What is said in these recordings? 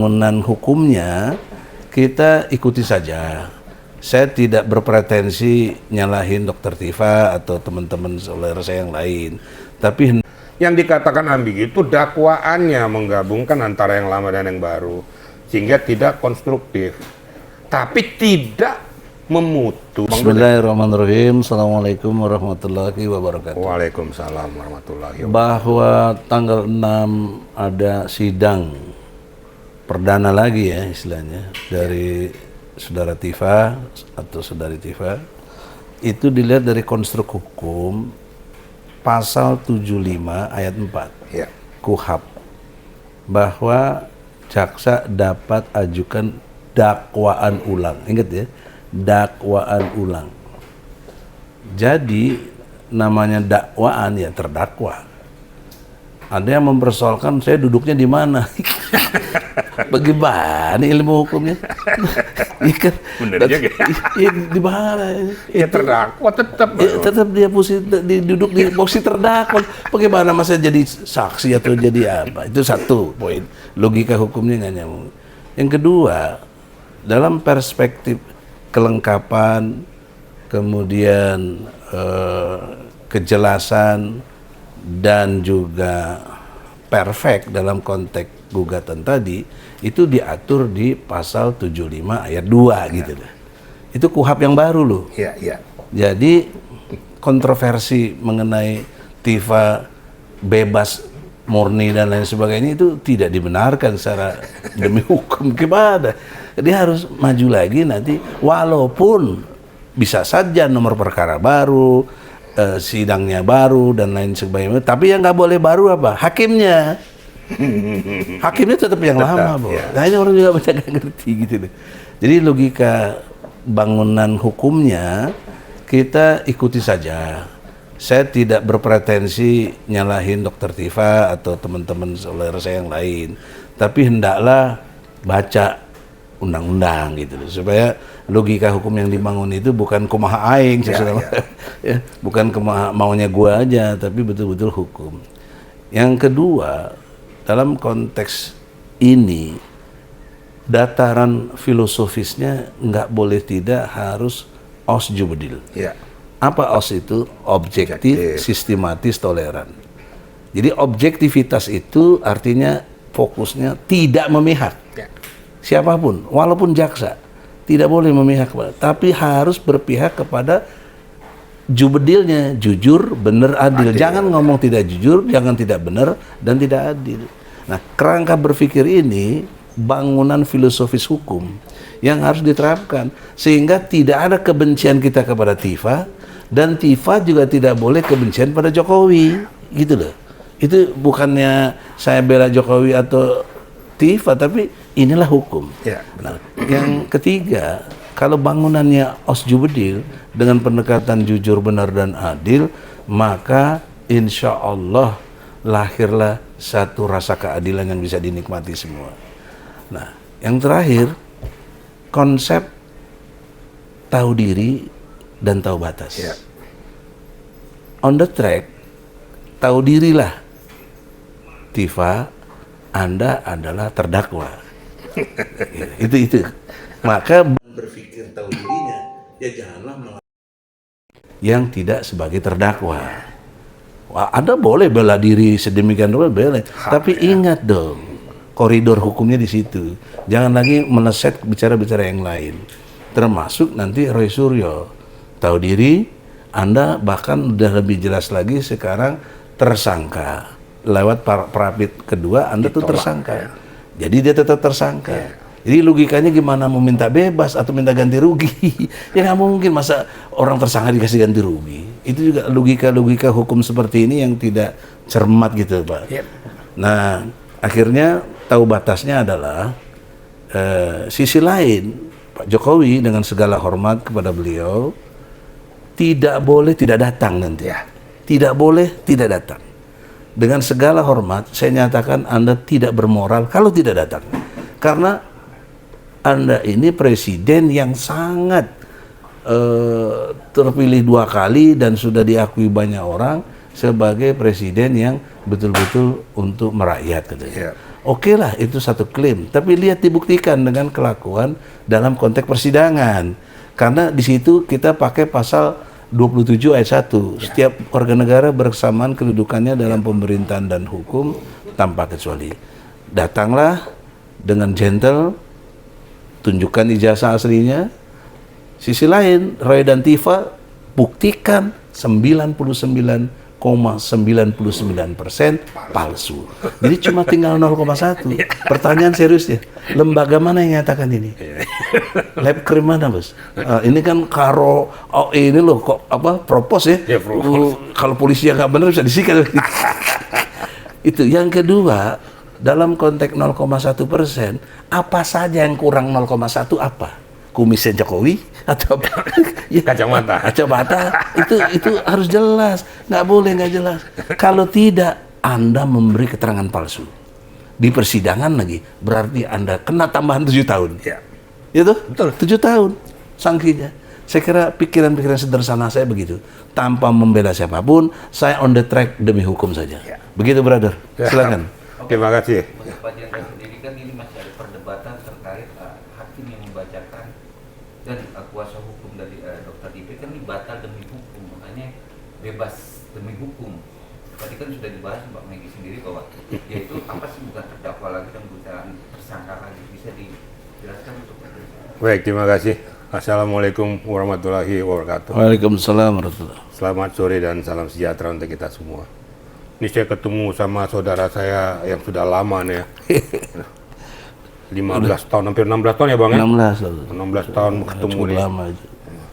Bangunan hukumnya kita ikuti saja. Saya tidak berpretensi nyalahin Dr. Tifa atau teman-teman saudara saya yang lain. Tapi yang dikatakan ambigu itu dakwaannya menggabungkan antara yang lama dan yang baru, sehingga tidak konstruktif, tapi tidak memutus. Bismillahirrahmanirrahim. Assalamualaikum warahmatullahi wabarakatuh. Waalaikumsalam warahmatullahi wabarakatuh. Bahwa tanggal 6 ada sidang perdana lagi ya istilahnya dari saudara Tifa atau saudari Tifa, itu dilihat dari konstruk hukum pasal 75 ayat 4 Ya. KUHP, bahwa jaksa dapat ajukan dakwaan ulang. Ingat ya, dakwaan ulang. Jadi namanya dakwaan ya terdakwa. Ada yang mempersoalkan saya duduknya di mana. Bagaimana ilmu hukumnya? Ikan. Bener juga. Di mana? Ya terdakwa tetap. Tetap dia duduk di posisi terdakwa. Bagaimana masa jadi saksi atau jadi apa? Itu satu poin. Logika hukumnya nggak nyambung. Yang kedua, dalam perspektif kelengkapan, kemudian kejelasan dan juga perfect dalam konteks gugatan tadi, itu diatur di pasal 75 ayat 2 gitu loh. Itu KUHP yang baru loh. Iya, iya. Jadi kontroversi mengenai Tifa bebas murni dan lain sebagainya itu tidak dibenarkan secara demi hukum. Gimana? Dia harus maju lagi nanti, walaupun bisa saja nomor perkara baru, sidangnya baru dan lain sebagainya, tapi yang nggak boleh baru apa? Hakimnya. Hakimnya tetap yang lama, Bo. Ya. Nah ini orang juga banyak nggak ngerti gitu deh. Jadi logika bangunan hukumnya kita ikuti saja. Saya tidak berpretensi nyalahin Dr. Tifa atau teman-teman saudara saya yang lain, tapi hendaklah baca undang-undang gitu loh, supaya logika hukum yang dibangun itu bukan kumaha aing, ya, bukan kumaha maunya gua aja, tapi betul-betul hukum. Yang kedua, dalam konteks ini dataran filosofisnya nggak boleh tidak harus os jubedil. Ya. Apa os itu? Objektif, sistematis, toleran. Jadi objektivitas itu artinya fokusnya tidak memihak. Ya. Siapapun, walaupun jaksa, tidak boleh memihak, tapi harus berpihak kepada jubedilnya, jujur, benar, adil. Jangan ngomong tidak jujur, jangan tidak benar, dan tidak adil. Nah, kerangka berpikir ini bangunan filosofis hukum yang harus diterapkan, sehingga tidak ada kebencian kita kepada Tifa, dan Tifa juga tidak boleh kebencian pada Jokowi, gitu loh. Itu bukannya saya bela Jokowi atau Tifa, tapi inilah hukum. Ya, nah, yang ketiga, kalau bangunannya os jubedil dengan pendekatan jujur, benar, dan adil, maka insya Allah lahirlah satu rasa keadilan yang bisa dinikmati semua. Nah, yang terakhir, konsep tahu diri dan tahu batas. Ya. On the track, tahu dirilah, Tifa, Anda adalah terdakwa. itu. Maka berpikir tahu dirinya, ya janganlah yang tidak sebagai terdakwa. Wah, Anda boleh bela diri sedemikian rupa, boleh. Tapi ingat dong, koridor hukumnya di situ. Jangan lagi meleset bicara-bicara yang lain. Termasuk nanti Roy Suryo. Tahu diri, Anda bahkan udah lebih jelas lagi sekarang tersangka. Lewat perapit kedua, Anda tuh tersangka. Jadi dia tetap tersangka. Jadi logikanya gimana mau minta bebas atau minta ganti rugi? Ya nggak mungkin, masa orang tersangka dikasih ganti rugi. Itu juga logika hukum seperti ini yang tidak cermat gitu, Pak. Yep. Nah, akhirnya tahu batasnya adalah sisi lain, Pak Jokowi dengan segala hormat kepada beliau tidak boleh tidak datang nanti. Ya. Tidak boleh tidak datang. Dengan segala hormat, saya nyatakan Anda tidak bermoral kalau tidak datang. Karena Anda ini presiden yang sangat terpilih 2 kali dan sudah diakui banyak orang sebagai presiden yang betul-betul untuk merakyat katanya. Oke lah, itu satu klaim. Tapi lihat dibuktikan dengan kelakuan dalam konteks persidangan. Karena di situ kita pakai pasal 27 ayat 1. Setiap warga negara bersamaan kedudukannya dalam pemerintahan dan hukum tanpa kecuali. Datanglah dengan gentle, tunjukkan ijazah aslinya. Sisi lain, Roy dan Tifa buktikan 99,99% palsu. Jadi cuma tinggal 0,1. Pertanyaan seriusnya, lembaga mana yang nyatakan ini? Lab krim mana, Bos? Ini kan karo ini loh kok apa propos ya? Kalau polisi yang nggak benar bisa disikat. Itu yang kedua, dalam konteks 0,1%, apa saja yang kurang 0,1 apa? Kumisnya Jokowi atau apa? Ya, kacamata itu harus jelas, nggak boleh nggak jelas. Kalau tidak, Anda memberi keterangan palsu di persidangan lagi, berarti Anda kena tambahan 7 tahun. Ya. Itu betul 7 tahun sanksinya. Saya kira pikiran-pikiran sederhana saya begitu, tanpa membela siapapun, saya on the track demi hukum saja. Ya. Begitu, brother. Silakan. Terima kasih. Pak Jenderal sendiri kan ini masih ada perdebatan terkait hakim yang membacakan dan kuasa hukum dari Dr. Dipe kan ini batal demi hukum, makanya bebas demi hukum. Tadi kan sudah dibahas Mbak Megi sendiri bahwa yaitu apa sih, bukan terdakwa lagi dan bukan tersangka lagi, bisa dijelaskan untuk itu? Baik, terima kasih. Assalamualaikum warahmatullahi wabarakatuh. Waalaikumsalam warahmatullahi wabarakatuh. Selamat sore dan salam sejahtera untuk kita semua. Ini saya ketemu sama saudara saya yang sudah lama nih ya. 15 tahun, hampir 16 tahun ya Bang ya? 16 tahun ketemu nih. Lama itu.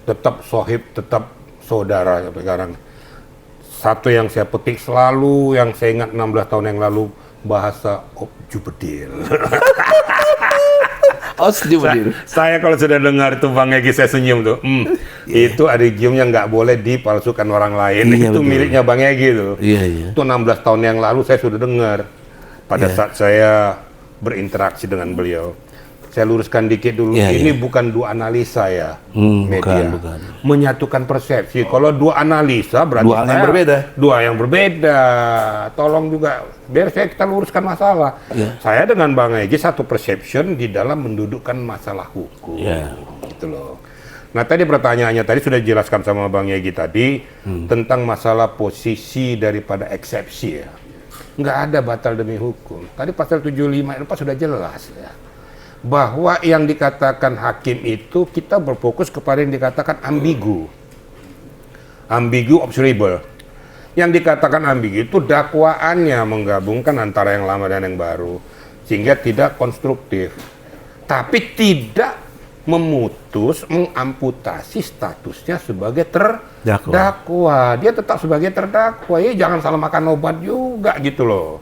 Tetap sohib, tetap saudara sampai sekarang. Satu yang saya petik selalu, yang saya ingat 16 tahun yang lalu, bahasa Jubedil. Saya kalau sudah dengar itu Bang Egy, saya senyum tuh. Itu ada idiom yang nggak boleh dipalsukan orang lain. Itu betul. Miliknya Bang Egy tuh. Itu 16 tahun yang lalu saya sudah dengar. Pada saat saya berinteraksi dengan beliau. Saya luruskan dikit dulu, ini bukan dua analisa ya, media. Bukan. Menyatukan persepsi. Kalau dua analisa berarti dua yang berbeda. Tolong juga, biar kita luruskan masalah. Saya dengan Bang Egy satu perception di dalam mendudukkan masalah hukum. Gitu loh. Nah tadi pertanyaannya tadi sudah dijelaskan sama Bang Egy tadi tentang masalah posisi daripada eksepsi ya. Nggak ada batal demi hukum. Tadi pasal 75 itu sudah jelas ya. Bahwa yang dikatakan hakim itu kita berfokus kepada yang dikatakan ambigu. Ambigu observable. Yang dikatakan ambigu itu dakwaannya menggabungkan antara yang lama dan yang baru. Sehingga tidak konstruktif. Tapi tidak memutus, mengamputasi statusnya sebagai terdakwa. Dia tetap sebagai terdakwa. Ya jangan salah makan obat juga gitu loh.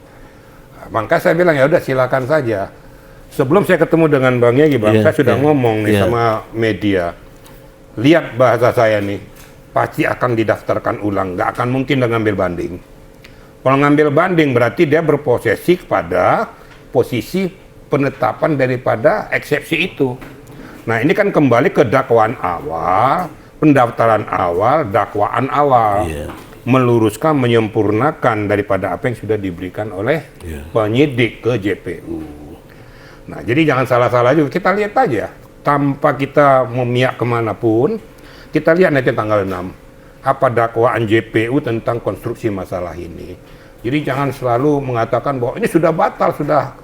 Nah, maka saya bilang ya udah silakan saja. Sebelum saya ketemu dengan Bang Egy, saya sudah ngomong nih sama media. Lihat bahasa saya nih, pasti akan didaftarkan ulang, nggak akan mungkin dengan ngambil banding. Kalau ngambil banding berarti dia berposisi pada posisi penetapan daripada eksepsi itu. Nah ini kan kembali ke dakwaan awal, pendaftaran awal, dakwaan awal. Meluruskan, menyempurnakan daripada apa yang sudah diberikan oleh penyidik ke JPU. Nah, jadi jangan salah-salah juga. Kita lihat aja, tanpa kita memihak kemanapun, kita lihat nanti tanggal 6, apa dakwaan JPU tentang konstruksi masalah ini. Jadi jangan selalu mengatakan bahwa ini sudah batal, sudah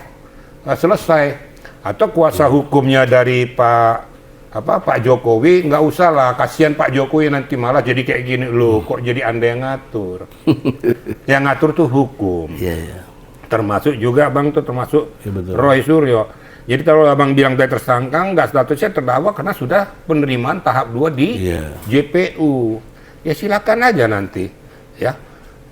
selesai. Atau kuasa hukumnya dari Pak Jokowi, nggak usah lah, kasihan Pak Jokowi nanti malah jadi kayak gini loh, kok jadi Anda yang ngatur. Yang ngatur tuh hukum. Termasuk juga Bang tuh termasuk Roy Suryo. Jadi kalau Abang bilang dia tersangka, nggak statusnya terdakwa karena sudah penerimaan tahap 2 di JPU. Ya silakan aja nanti ya.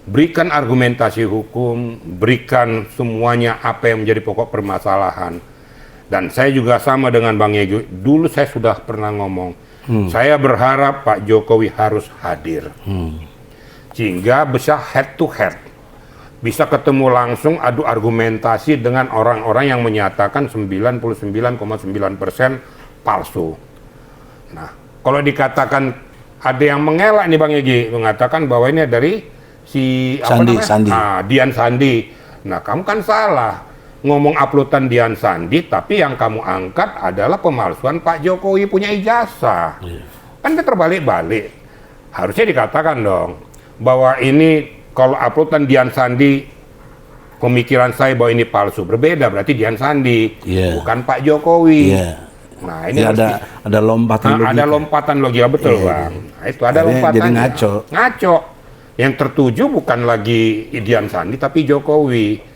Berikan argumentasi hukum, berikan semuanya apa yang menjadi pokok permasalahan. Dan saya juga sama dengan Bang Egy. Dulu saya sudah pernah ngomong, saya berharap Pak Jokowi harus hadir. Sehingga bisa head to head. Bisa ketemu langsung, adu argumentasi dengan orang-orang yang menyatakan 99,9% palsu. Nah, kalau dikatakan ada yang mengelak nih Bang Egy, mengatakan bahwa ini dari si Dian Sandi. Nah, kamu kan salah. ngomong uploadan Dian Sandi, tapi yang kamu angkat adalah pemalsuan Pak Jokowi punya ijazah. Kan itu terbalik-balik. Harusnya dikatakan dong bahwa ini kalau uploadan Dian Sandi, pemikiran saya bahwa ini palsu. Berbeda, berarti Dian Sandi, bukan Pak Jokowi. Nah, ini ada lompatan logika. Ada lompatan logika, betul Bang. Nah, itu ada lompatan. Jadi ngaco. Yang tertuju bukan lagi Dian Sandi, tapi Jokowi.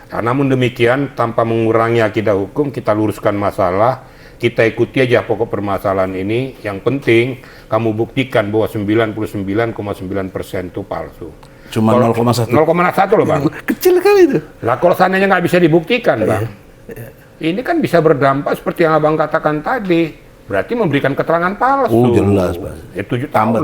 Nah, namun demikian, tanpa mengurangi akidah hukum, kita luruskan masalah, kita ikuti aja pokok permasalahan ini. Yang penting, kamu buktikan bahwa 99,9% itu palsu. Cuma 0,1. 0,1 loh Bang. Kecil kali itu. Lah kalau seandainya nggak bisa dibuktikan Bang, ini kan bisa berdampak seperti yang Abang katakan tadi. Berarti memberikan keterangan palsu. Oh jelas Pak. Itu tambah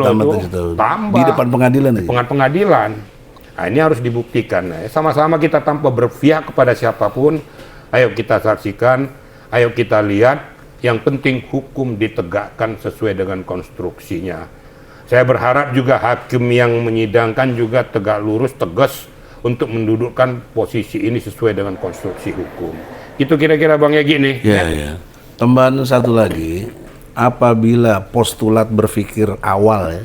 di depan pengadilan aja. Pengadilan. Nah, ini harus dibuktikan. Nah, sama-sama kita tanpa berpihak kepada siapapun, ayo kita saksikan, ayo kita lihat, yang penting hukum ditegakkan sesuai dengan konstruksinya. Saya berharap juga hakim yang menyidangkan juga tegak lurus, tegas untuk mendudukkan posisi ini sesuai dengan konstruksi hukum. Itu kira-kira Bang Egy nih. Iya. Tambahan satu lagi, apabila postulat berpikir awal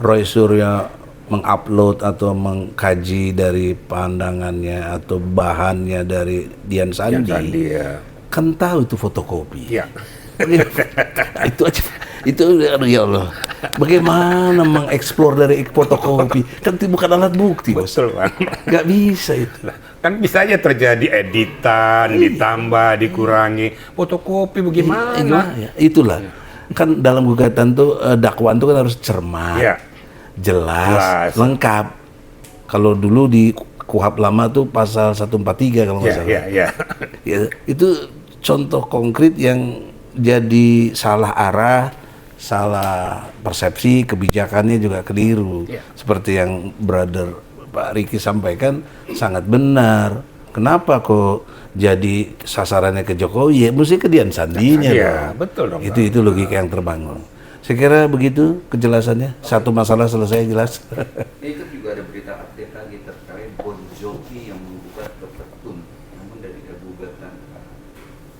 Roy Suryo mengupload atau mengkaji dari pandangannya atau bahannya dari Dian Sandi, kan tahu itu fotokopi. Itu aja, itu ya Allah. Bagaimana mengeksplor dari fotokopi? Kan itu bukan alat bukti, Bos. Betul, Bang. Nggak bisa itu. Kan bisa aja terjadi editan, ditambah, dikurangi. Fotokopi bagaimana? Itulah. Kan dalam gugatan tuh dakwaan tuh kan harus cermat. Jelas, lengkap. Kalau dulu di KUHP lama tuh pasal 143 kalau nggak salah. Ya, itu contoh konkret yang jadi salah arah, salah persepsi, kebijakannya juga keliru. Seperti yang brother Pak Riki sampaikan sangat benar. Kenapa kok jadi sasarannya ke Jokowi? Ya mesti ke Dian Sandinya. Betul dong. Itu logika yang terbangun. Saya kira begitu kejelasannya. Satu masalah selesai jelas. Itu juga ada berita update lagi terkait Bon Jovi yang menggugat ke Petun, namun dari gugatan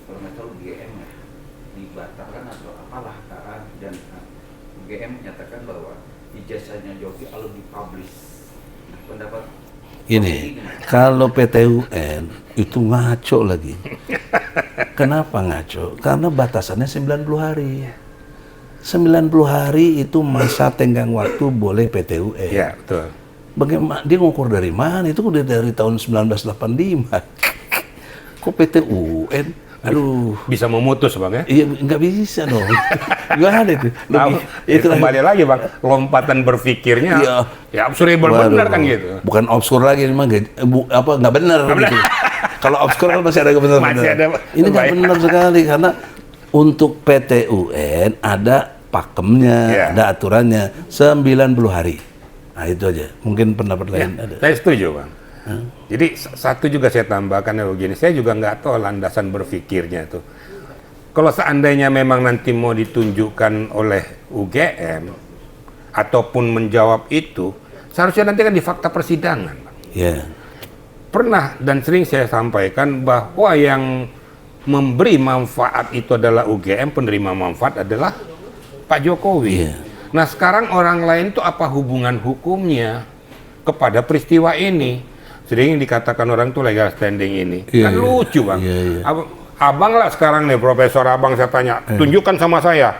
kalau nggak salah UGM ya dibatalkan atau apalah dan UGM menyatakan bahwa ijazahnya Jovi kalau dipublish. Nah, pendapat ini kalau PT UN itu ngaco lagi. Kenapa ngaco? Karena batasannya 90 hari. 90 hari itu masa tenggang waktu boleh PT UN. Iya, betul. Bagaimana dia ngukur dari mana? Itu udah dari tahun 1985. Kok PT UN? Aduh, bisa memutus Bang ya? Iya, nggak bisa dong. Nggak ada itu. Itu kembali lagi Bang, lompatan berpikirnya. Ya absurable benar kan gitu. Bukan obskur lagi, memang nggak benar gitu. Kalau obskur kan masih ada kebenaran. Ini nggak benar sekali karena untuk PT UN ada pakemnya, ada aturannya 90 hari. Nah itu aja. Mungkin pendapat lain ada. Saya setuju Bang. Jadi satu juga saya tambahkan ya begini, saya juga nggak tahu landasan berpikirnya tuh. Kalau seandainya memang nanti mau ditunjukkan oleh UGM ataupun menjawab itu, seharusnya nanti kan di fakta persidangan. Pernah dan sering saya sampaikan bahwa yang memberi manfaat itu adalah UGM, penerima manfaat adalah Pak Jokowi. Nah sekarang orang lain tuh apa hubungan hukumnya kepada peristiwa ini? Sering dikatakan orang tuh legal standing ini. Kan lucu Bang. Abang lah sekarang nih, Profesor Abang saya tanya, tunjukkan sama saya,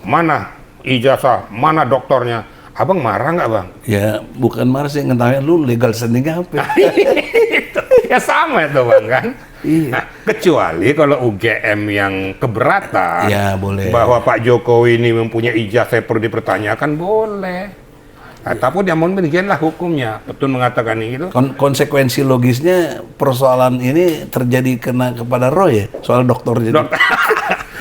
mana ijazah, mana doktornya. Abang marah nggak Bang? Ya bukan marah sih, ngetawain lu legal standing apa? Ya sama itu Bang kan? Nah, kecuali kalau UGM yang keberatan bahwa Pak Jokowi ini mempunyai ijazah perlu dipertanyakan, boleh. Nah, tapi namun demikianlah hukumnya. Petun mengatakan itu. Konsekuensi logisnya persoalan ini terjadi kepada Roy ya, soal dokternya.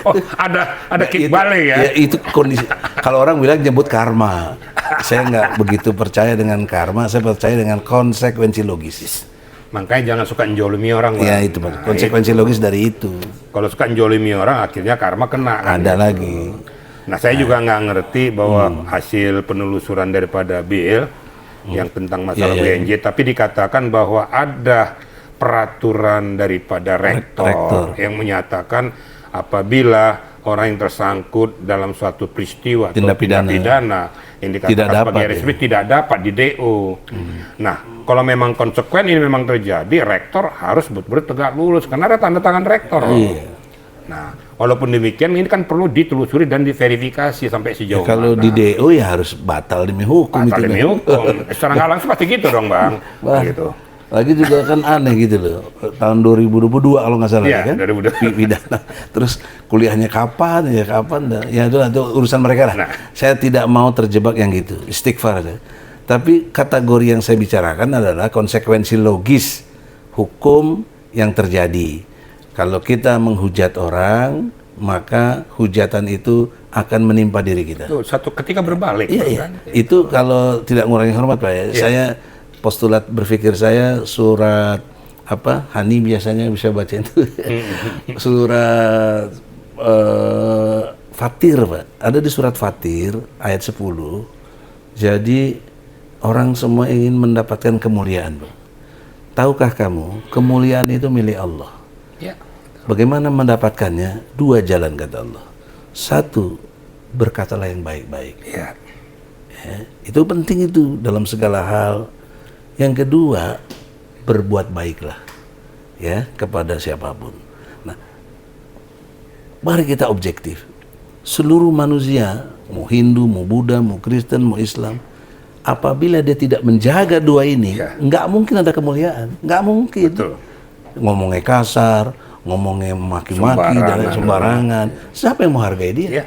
Oh, ada kickbalik ya? Itu kondisi. Kalau orang bilang nyebut karma. Saya nggak begitu percaya dengan karma, saya percaya dengan konsekuensi logis. Makanya jangan suka njolimi orang. Ya itu konsekuensi logis dari itu. Kalau suka njolimi orang, akhirnya karma kena. Ada lagi. Nah saya juga nggak ngerti bahwa hasil penelusuran daripada BIL yang tentang masalah WNJ, tapi dikatakan bahwa ada peraturan daripada rektor yang menyatakan apabila orang yang tersangkut dalam suatu peristiwa tindak atau pidana yang dikatakan sebagai RSP tidak dapat di DO. Nah, kalau memang konsekuen ini memang terjadi, rektor harus betul-betul tegak lurus karena ada tanda tangan rektor. Nah, walaupun demikian ini kan perlu ditelusuri dan diverifikasi sampai sejauh kalau mana. di DO ya harus batal demi hukum. Batal demi hukum. Secara nggak langsung pasti gitu dong, Bang. Gitu. Lagi juga kan aneh gitu loh. Tahun 2022 kalau nggak salah Iya, kan? 2022. Pidana. Terus kuliahnya kapan? Ya itu urusan mereka lah. Nah. Saya tidak mau terjebak yang gitu. Istighfar aja. Tapi kategori yang saya bicarakan adalah konsekuensi logis hukum yang terjadi. Kalau kita menghujat orang, maka hujatan itu akan menimpa diri kita. Tuh, satu ketika berbalik. Iya. Itu kalau tidak mengurangi hormat, Pak ya. Saya postulat berpikir saya surat apa? Hani biasanya bisa baca itu. Surat Fatir, Pak. Ada di surat Fatir ayat 10. Jadi orang semua ingin mendapatkan kemuliaan, Pak. Tahukah kamu, kemuliaan itu milik Allah. Ya. Bagaimana mendapatkannya? 2 jalan kata Allah. 1, berkatalah yang baik-baik. Ya. Itu penting itu dalam segala hal. Yang kedua, berbuat baiklah ya kepada siapapun. Nah, mari kita objektif. Seluruh manusia, mau Hindu, mau Buddha, mau Kristen, mau Islam, apabila dia tidak menjaga 2 ini, nggak mungkin ada kemuliaan, nggak mungkin. Betul. Ngomongnya kasar, ngomongnya maki-maki dan sembarangan. Siapa yang mau hargai dia? Ya.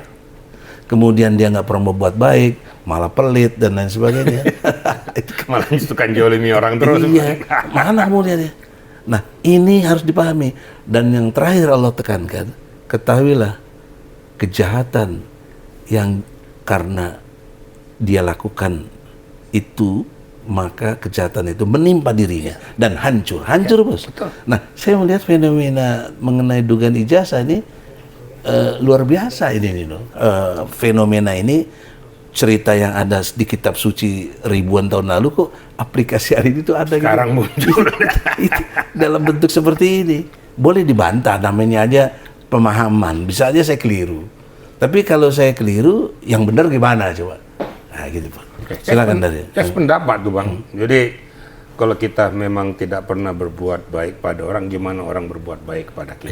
Kemudian dia nggak pernah berbuat baik, malah pelit dan lain sebagainya. Malah suka jolimi orang terus. Iya, mana kemudian dia? Nah, ini harus dipahami. Dan yang terakhir Allah tekankan, ketahuilah kejahatan yang karena dia lakukan itu, maka kejahatan itu menimpa dirinya dan hancur bos. Betul. Nah, saya melihat fenomena mengenai dugaan ijazah ini luar biasa ini loh. Fenomena ini cerita yang ada di kitab suci ribuan tahun lalu kok aplikasi hari ini tuh ada sekarang gitu. Muncul Itu dalam bentuk seperti ini. Boleh dibantah, namanya aja pemahaman. Bisa aja saya keliru. Tapi kalau saya keliru, yang benar gimana coba? Nah gitu Pak. Silakan dari. Saya pendapat tuh Bang. Jadi kalau kita memang tidak pernah berbuat baik pada orang, gimana orang berbuat baik kepada kita?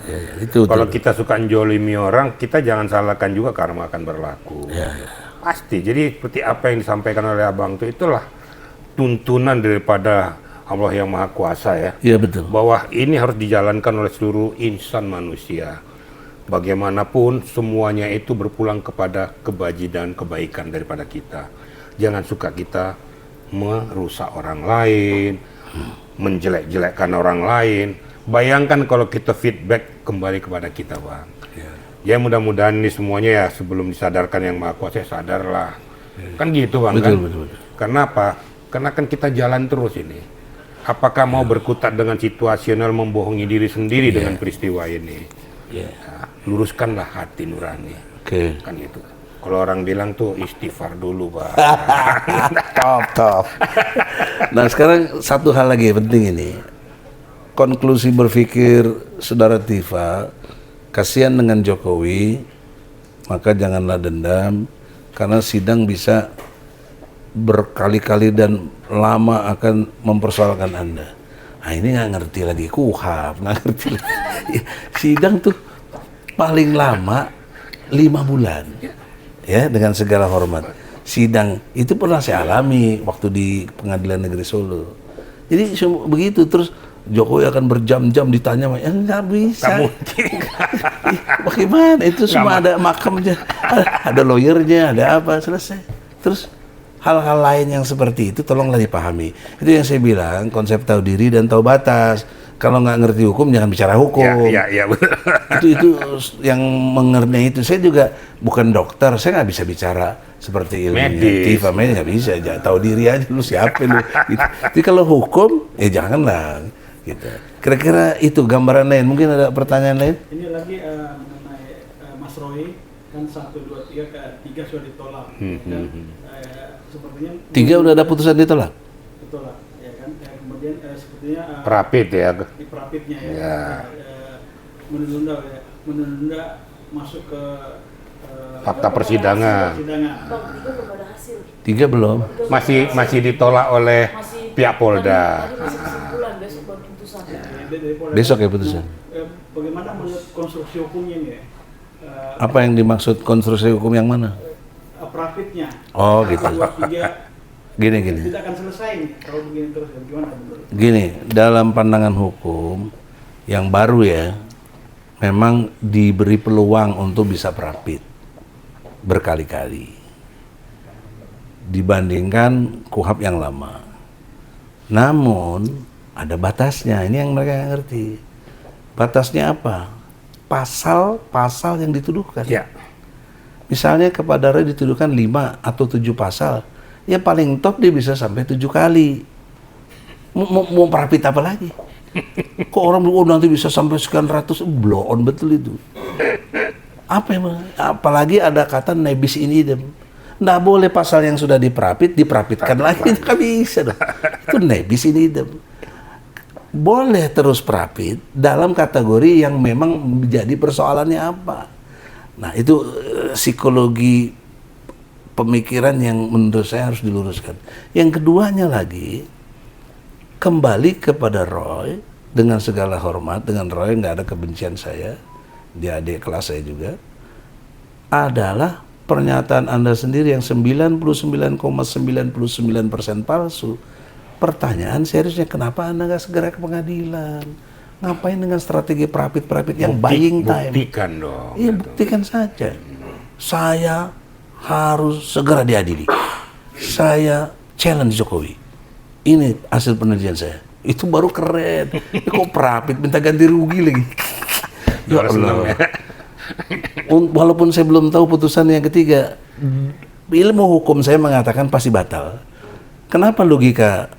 Iya, itu. Kalau kita suka jolimi orang, kita jangan salahkan juga karma akan berlaku. Iya. Pasti. Jadi seperti apa yang disampaikan oleh Abang itu, itulah tuntunan daripada Allah yang Maha Kuasa ya. Iya betul. Bahwa ini harus dijalankan oleh seluruh insan manusia. Bagaimanapun semuanya itu berpulang kepada kebajikan, kebaikan daripada kita. Jangan suka kita merusak orang lain, menjelek-jelekkan orang lain. Bayangkan kalau kita feedback kembali kepada kita, Bang. Ya mudah-mudahan ini semuanya ya sebelum disadarkan yang Maha Kuasa sadarlah. Kan gitu Bang. Betul, kan? betul. Karena apa? Karena kan kita jalan terus ini. Apakah mau berkutat dengan situasional membohongi diri sendiri dengan peristiwa ini? Nah, luruskanlah hati nurani. Oke. Kan gitu. Kalau orang bilang tuh istighfar dulu, Bang. Top. Nah sekarang satu hal lagi penting ini. Konklusi berpikir Saudara Tifa, kasihan dengan Jokowi, maka janganlah dendam, karena sidang bisa berkali-kali dan lama akan mempersoalkan Anda. Nah ini nggak ngerti lagi KUHAP, nggak ngerti lagi. Sidang tuh paling lama 5 bulan, ya dengan segala hormat. Sidang itu pernah saya alami waktu di Pengadilan Negeri Solo. Jadi begitu terus. Jokowi akan berjam-jam ditanya, ya nggak bisa. Bagaimana? Itu semua ada makamnya, ada lawyernya, ada apa, selesai. Terus hal-hal lain yang seperti itu tolonglah dipahami. Itu yang saya bilang, konsep tahu diri dan tahu batas. Kalau nggak ngerti hukum, jangan bicara hukum. Ya, betul. Itu yang mengerti itu. Saya juga bukan dokter, saya nggak bisa bicara seperti ilmu Tifa medis nggak bisa. Tahu diri aja, lu siapa lu. Gitu. Jadi kalau hukum, janganlah. Gitu. Kira-kira itu gambaran lain. Mungkin ada pertanyaan lain? Ini lagi mengenai Mas Roy kan 1, 2, 3 sudah ditolak. Dan sepertinya 3 udah ada putusan ditolak. ditolak, ya kan. kemudian sepertinya Prapit ya. di Prapitnya ya, Ya. menunda masuk ke Fakta persidangan. Bang, itu belum ada hasil. 3 belum. Masih ditolak oleh Masih pihak Polda. Tadi masih kesimpulan, besok baru putusan. dari Polda. Besok ya putusan. Bagaimana menurut konstruksi hukumnya ini ya? Apa yang dimaksud konstruksi hukum yang mana? Prapitnya. Oh, gitu. 1, 2, 3 Gini. tidak akan selesai nih kalau begini terus ya. Gimana menurut? Gini, dalam pandangan hukum yang baru ya, memang diberi peluang untuk bisa prapit berkali-kali dibandingkan KUHP yang lama. Namun ada batasnya, ini yang mereka nggak ngerti. Batasnya apa? Pasal-pasal yang dituduhkan. Ya. Misalnya kepada Roy dituduhkan 5 atau 7 pasal, ya paling top dia bisa sampai 7 kali. Mau prapit apa lagi? Kok orang bilang, oh nanti bisa sampai sekian ratus, blow on betul itu. Apa emang? Apalagi ada kata nebis in idem. Nggak boleh pasal yang sudah diprapitkan lagi, itu nggak bisa dong. Itu nebis in idem. Boleh terus prapit dalam kategori yang memang menjadi persoalannya apa. Nah itu psikologi pemikiran yang menurut saya harus diluruskan. Yang keduanya lagi, kembali kepada Roy dengan segala hormat, dengan Roy nggak ada kebencian saya, dia adik kelas saya juga, adalah pernyataan Anda sendiri yang 99,99% palsu. Pertanyaan seriusnya, kenapa Anda nggak segera ke pengadilan? Ngapain dengan strategi prapit-prapit yang buying time? Buktikan dong. Iya, buktikan saja. Saya harus segera diadili. Saya challenge Jokowi. Ini hasil penelitian saya. Itu baru keren. Ini kok prapit minta ganti rugi lagi. Ya Allah. Walaupun saya belum tahu putusan yang ketiga, ilmu hukum saya mengatakan pasti batal. Kenapa logika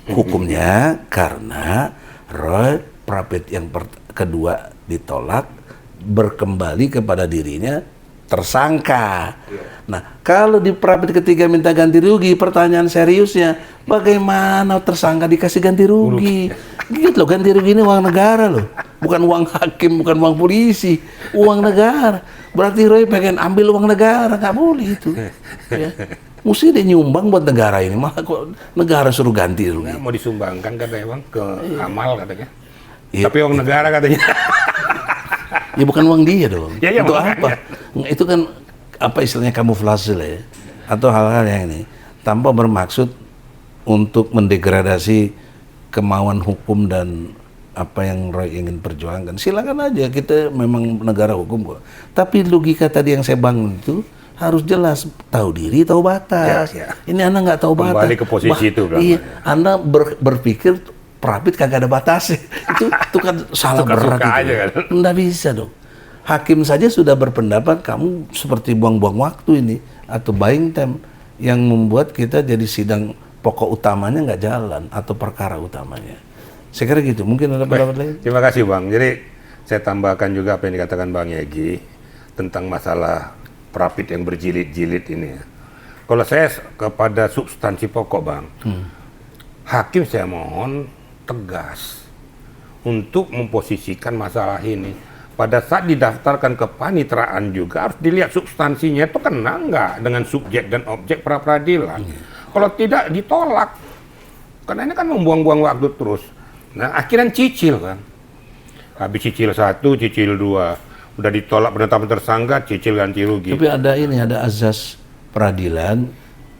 hukumnya? Karena Roy prapit yang kedua ditolak, berkembali kepada dirinya tersangka. Nah, kalau di prapit ketiga minta ganti rugi, pertanyaan seriusnya, bagaimana tersangka dikasih ganti rugi? Gitu loh, ganti rugi ini uang negara loh, bukan uang hakim, bukan uang polisi, uang negara. Berarti Roy pengen ambil uang negara, nggak boleh itu. Ya. Mesti dia nyumbang buat negara ini, malah kok negara suruh ganti rugi. Nah, mau disumbangkan katanya bang ke amal katanya. Iya. Tapi uang negara katanya. Ya bukan uang dia dong. Ya, Untuk makanya. apa? Itu kan apa istilahnya kamuflase lah ya. Atau hal-hal yang ini tanpa bermaksud untuk mendegradasi kemauan hukum dan apa yang Roy ingin perjuangkan. Silakan aja, kita memang negara hukum kok. Tapi logika tadi yang saya bangun itu harus jelas, tahu diri, tahu batas. Ya. Ini Anda nggak tahu batas. Kembali ke posisi itu, Bang. Iya, Anda berpikir prapit kagak ada batasnya. Itu kan salah berat Suka-suka itu. aja kan. Nggak bisa dong. Hakim saja sudah berpendapat kamu seperti buang-buang waktu ini atau buying time yang membuat kita jadi sidang pokok utamanya nggak jalan atau perkara utamanya. Saya kira gitu. Mungkin ada pendapat lain. Terima kasih bang. Jadi saya tambahkan juga apa yang dikatakan Bang Yegi tentang masalah prapit yang berjilid-jilid ini. Kalau saya kepada substansi pokok bang, hakim saya mohon tegas untuk memposisikan masalah ini. Pada saat didaftarkan ke paniteraan juga harus dilihat substansinya itu kena nggak dengan subjek dan objek pra peradilan. Kalau tidak ditolak, karena ini kan membuang-buang waktu terus. Nah akhirnya cicil kan, habis cicil 1, cicil 2, udah ditolak penetapan tersangka, cicil ganti rugi. Tapi ada azas peradilan,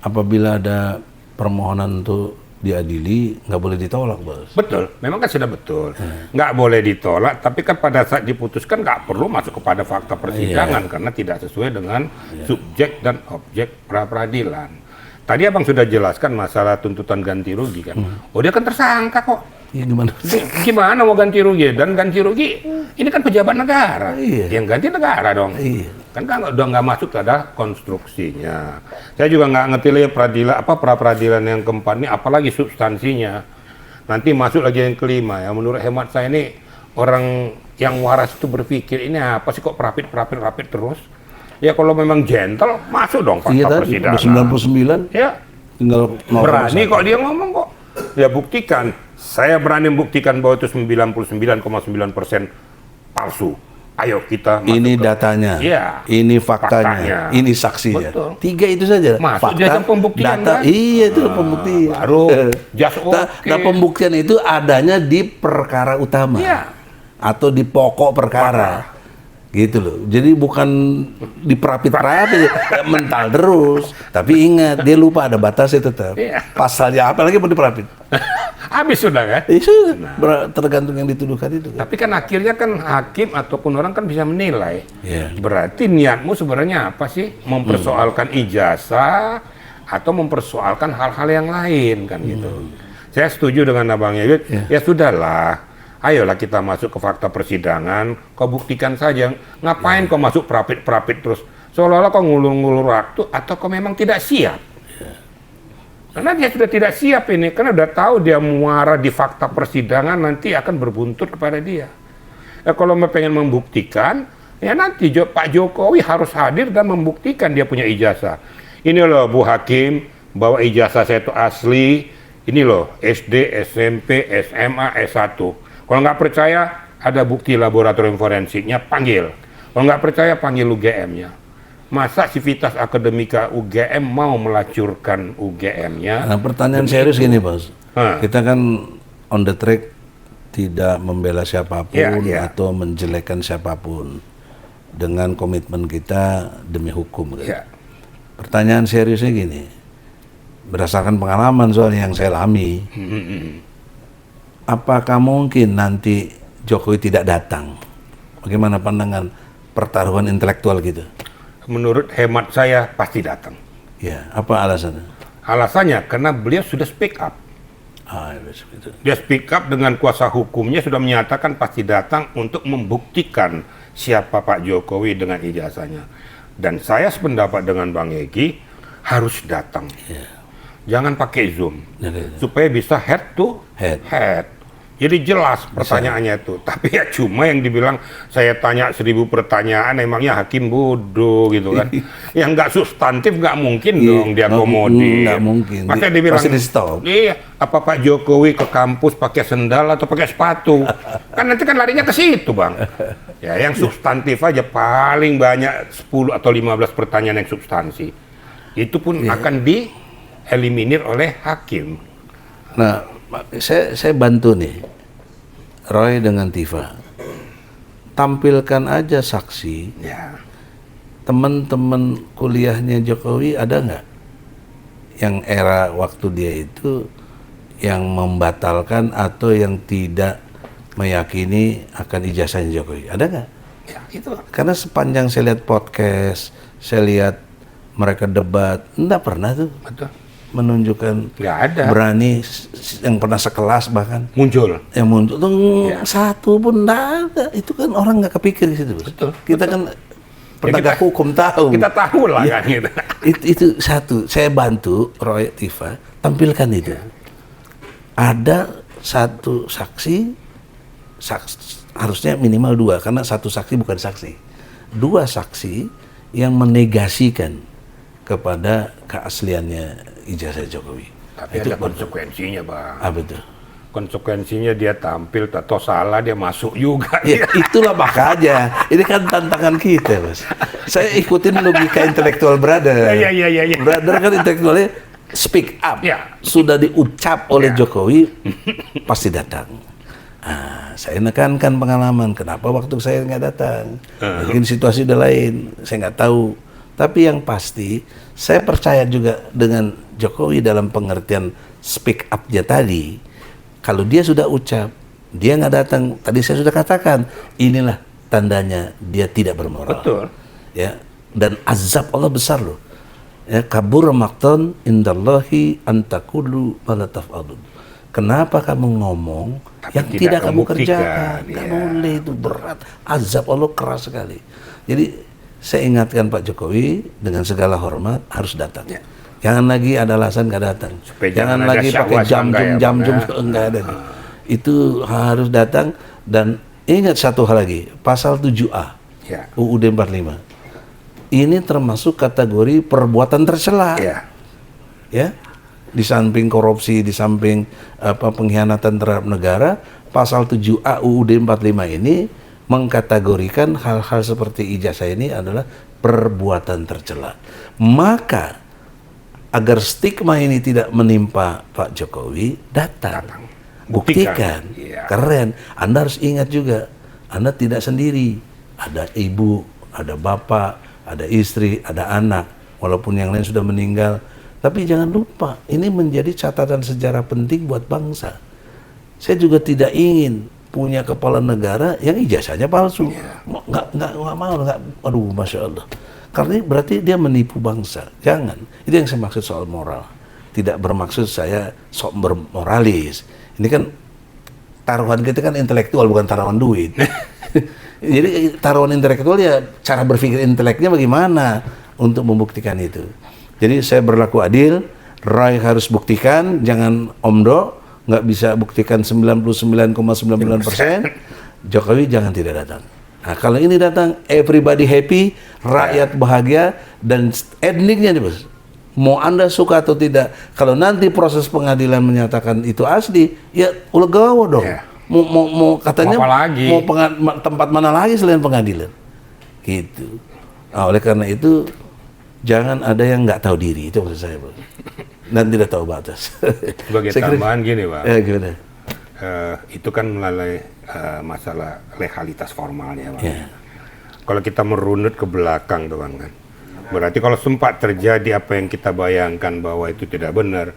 apabila ada permohonan untuk diadili nggak boleh ditolak, bos. Betul, memang kan sudah betul. Nggak boleh ditolak, tapi kan pada saat diputuskan nggak perlu masuk kepada fakta persidangan karena tidak sesuai dengan subjek dan objek pra peradilan. Tadi abang sudah jelaskan masalah tuntutan ganti rugi kan. Oh dia kan tersangka kok. Iya gimana? Gimana mau ganti rugi? Dan ganti rugi ini kan pejabat negara. Iya. Yang ganti negara dong. Iya. Kan udah nggak masuk pada konstruksinya. Saya juga nggak ngerti lagi pra peradilan yang keempat ini, apalagi substansinya. Nanti masuk lagi yang kelima ya. Menurut hemat saya ini orang yang waras itu berpikir ini apa sih kok rapid terus? Ya kalau memang gentle masuk dong fakta Iya tadi, persidangan. udah 99, Ya tinggal 0,1. berani kok dia ngomong kok. Ya buktikan. Saya berani membuktikan bahwa itu 99,9% palsu. Ayo kita masuk Ini ke- datanya, Iya. ini faktanya, Faktanya. ini saksinya. Betul. 3 itu saja. Masuk jasa pembuktian, data, kan? iya itu pembuktian. baru just Nah, oke. nah, pembuktian itu adanya di perkara utama Iya. atau di pokok perkara. Gitu loh. Jadi bukan diperapit-perapit, mental terus. Tapi ingat, dia lupa ada batasnya tetap. Iya. Pasalnya apa lagi mau diperapit? Habis sudah kan? Itu tergantung yang dituduhkan itu. Kan? Tapi kan akhirnya kan hakim ataupun orang kan bisa menilai. Iya. Berarti niatmu sebenarnya apa sih? Mempersoalkan ijazah atau mempersoalkan hal-hal yang lain kan gitu. Saya setuju dengan Abang Yewit. Ya sudahlah. Ayolah kita masuk ke fakta persidangan. Kau buktikan saja. Ngapain kau masuk perapit-perapit terus? Seolah-olah kau ngulur-ngulur waktu atau kau memang tidak siap. Karena dia sudah tidak siap ini, karena udah tahu dia muara di fakta persidangan nanti akan berbuntut kepada dia. Ya, kalau pengen membuktikan, ya nanti Pak Jokowi harus hadir dan membuktikan dia punya ijazah. Ini loh Bu Hakim, bahwa ijazah saya itu asli. Ini loh SD, SMP, SMA, S1. Kalau nggak percaya, ada bukti laboratorium forensiknya, panggil. Kalau nggak percaya, panggil UGM-nya. Masa Civitas Akademika UGM mau melacurkan UGM-nya? Nah, pertanyaan serius gini, Bos. Hah. Kita kan on the track tidak membela siapapun Ya. atau menjelekkan siapapun dengan komitmen kita demi hukum. Kan? Ya. Pertanyaan seriusnya gini, berdasarkan pengalaman soalnya yang saya alami, apakah mungkin nanti Jokowi tidak datang? Bagaimana pandangan pertaruhan intelektual gitu? Menurut hemat saya pasti datang. Ya, apa alasannya? Alasannya karena beliau sudah speak up. Itu. Dia speak up dengan kuasa hukumnya sudah menyatakan pasti datang untuk membuktikan siapa Pak Jokowi dengan ijazahnya. Dan saya sependapat dengan Bang Egy, harus datang. Jangan pakai Zoom. Supaya bisa head to head. Jadi jelas pertanyaannya itu. Tapi ya cuma yang dibilang saya tanya 1000 pertanyaan, emangnya hakim bodoh gitu kan. Yang nggak substantif nggak mungkin dong dia akomodir. Nggak mungkin. Makanya dibilang, Pasti di stop. iya, apa Pak Jokowi ke kampus pakai sendal atau pakai sepatu? Kan nanti kan larinya ke situ, Bang. Ya, yang substantif aja paling banyak 10 atau 15 pertanyaan yang substansi. Itu pun akan dieliminir oleh hakim. Nah, saya bantu nih, Roy dengan Tifa. Tampilkan aja saksi, Ya. teman-teman kuliahnya Jokowi ada nggak? Yang era waktu dia itu yang membatalkan atau yang tidak meyakini akan ijazahnya Jokowi, ada nggak? Ya, itu. Karena sepanjang saya lihat podcast, saya lihat mereka debat, enggak pernah tuh Betul. menunjukkan Nggak ada. berani yang pernah sekelas bahkan Muncul. yang muncul tuh Ya. satu pun enggak ada. Itu kan orang nggak kepikir di situ. Bos. Betul, Kita kan penegak kita- hukum tahu. Kita tahu lah Ya. kan gitu. Itu satu. Saya bantu Roy Tifa tampilkan itu. Ada satu saksi, harusnya minimal 2 karena satu saksi bukan saksi. 2 saksi yang menegasikan kepada keasliannya ijazah Jokowi. Tapi ada konsekuensinya, Bang. Apa itu? Konsekuensinya dia tampil, atau salah dia masuk juga. Ya, itulah makanya. Ini kan tantangan kita, Mas. Saya ikutin logika intelektual brother. Iya. Brother kan intelektualnya speak up. Ya. Sudah diucap oleh Ya. Jokowi, pasti datang. Saya nekankan pengalaman. Kenapa waktu saya nggak datang? Mungkin situasi udah lain. Saya nggak tahu. Tapi yang pasti, saya percaya juga dengan Jokowi dalam pengertian speak up-nya tadi. Kalau dia sudah ucap, dia nggak datang. Tadi saya sudah katakan, inilah tandanya dia tidak bermoral. Betul. Ya, dan azab Allah besar loh. Ya, kabur makton indallahi antakulu wala taf'alun. Kenapa kamu ngomong Tapi yang tidak tidak kamu kamu buktikan? kerjakan? Nggak boleh, itu berat. Azab Allah keras sekali. Jadi saya ingatkan Pak Jokowi dengan segala hormat harus datang. Ya. Jangan lagi ada alasan nggak datang. Supaya Jangan jangan ada lagi pakai syahwat jam ya, enggak ada nih. Itu harus datang. Dan ingat satu hal lagi, pasal 7A Ya. UUD 45. Ini termasuk kategori perbuatan tercela. Ya. Ya. di samping korupsi, di samping pengkhianatan terhadap negara, pasal 7A UUD 45 ini mengkategorikan hal-hal seperti ijazah ini adalah perbuatan tercela. Maka agar stigma ini tidak menimpa Pak Jokowi, datang. Buktikan. Iya. Keren. Anda harus ingat juga, Anda tidak sendiri. Ada ibu, ada bapak, ada istri, ada anak. Walaupun yang lain sudah meninggal. Tapi jangan lupa, ini menjadi catatan sejarah penting buat bangsa. Saya juga tidak ingin punya kepala negara yang ijazahnya palsu. Nggak mau, aduh, Masya Allah. Karena berarti dia menipu bangsa. Jangan. Itu yang saya maksud soal moral. Tidak bermaksud saya sok bermoralis. Ini kan taruhan kita kan intelektual, bukan taruhan duit. Jadi taruhan intelektual ya cara berpikir inteleknya bagaimana untuk membuktikan itu. Jadi saya berlaku adil, Roy harus buktikan, jangan omdo, nggak bisa buktikan 99,99%, Jokowi jangan tidak datang. Nah kalau ini datang, everybody happy, rakyat bahagia, dan endingnya nih bos, mau Anda suka atau tidak, kalau nanti proses pengadilan menyatakan itu asli, ya legowo dong. Mau katanya mau tempat mana lagi selain pengadilan, gitu. Nah, oleh karena itu jangan ada yang nggak tahu diri, itu maksud saya, Bang. Dan tidak tahu batas. Sebagai tambahan gini, Bang. Gimana? Itu kan melalui masalah legalitas formalnya, Bang. Yeah. Kalau kita merunut ke belakang tuh, Bang, kan. Berarti kalau sempat terjadi apa yang kita bayangkan bahwa itu tidak benar,